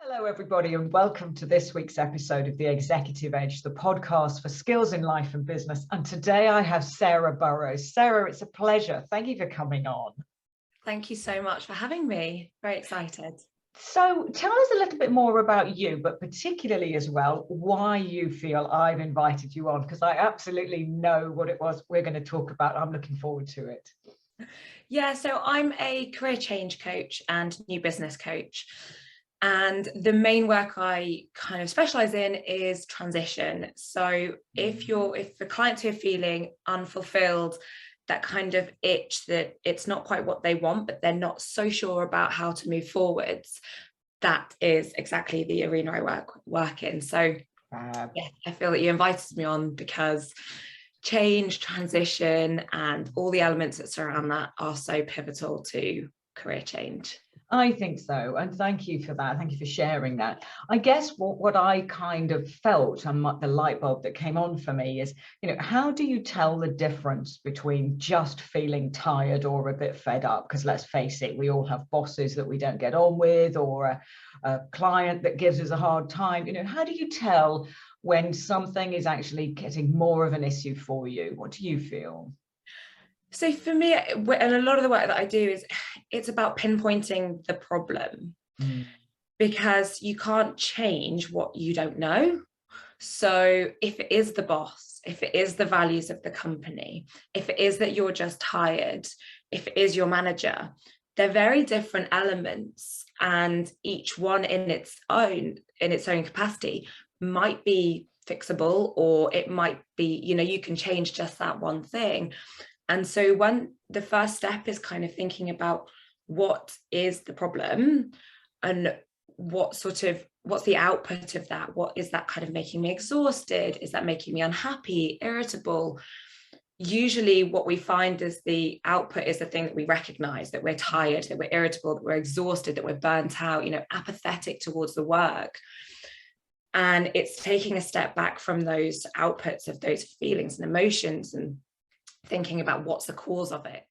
Hello, everybody, and welcome to this week's episode of The Executive Edge, the podcast for skills in life and business. And today I have Sarah Burrows. Sarah, it's a pleasure. Thank you for coming on. Thank you so much for having me. Very excited. So tell us a little bit more about you, but particularly as well, why you feel I've invited you on, because I absolutely know what it was we're going to talk about. I'm looking forward to it. Yeah, so I'm a career change coach and new business coach. And the main work I kind of specialize in is transition. So if the clients who are feeling unfulfilled, that kind of itch that it's not quite what they want, but they're not so sure about how to move forwards, that is exactly the arena I work in. So yeah, I feel that you invited me on because change, transition, and all the elements that surround that are so pivotal to career change. I think so. And thank you for that. Thank you for sharing that. I guess what I kind of felt and the light bulb that came on for me is, how do you tell the difference between just feeling tired or a bit fed up? Because let's face it, we all have bosses that we don't get on with, or a client that gives us a hard time. How do you tell when something is actually getting more of an issue for you? What do you feel? So for me, and a lot of the work that I do it's about pinpointing the problem, because you can't change what you don't know. So if it is the boss, if it is the values of the company, if it is that you're just tired, if it is your manager, they're very different elements, and each one in its own capacity might be fixable, or it might be, you can change just that one thing. And so when the first step is kind of thinking about what is the problem and what's the output of that? What is that kind of making me exhausted? Is that making me unhappy, irritable? Usually what we find is the output is the thing that we recognize, that we're tired, that we're irritable, that we're exhausted, that we're burnt out, apathetic towards the work. And it's taking a step back from those outputs of those feelings and emotions and thinking about what's the cause of it.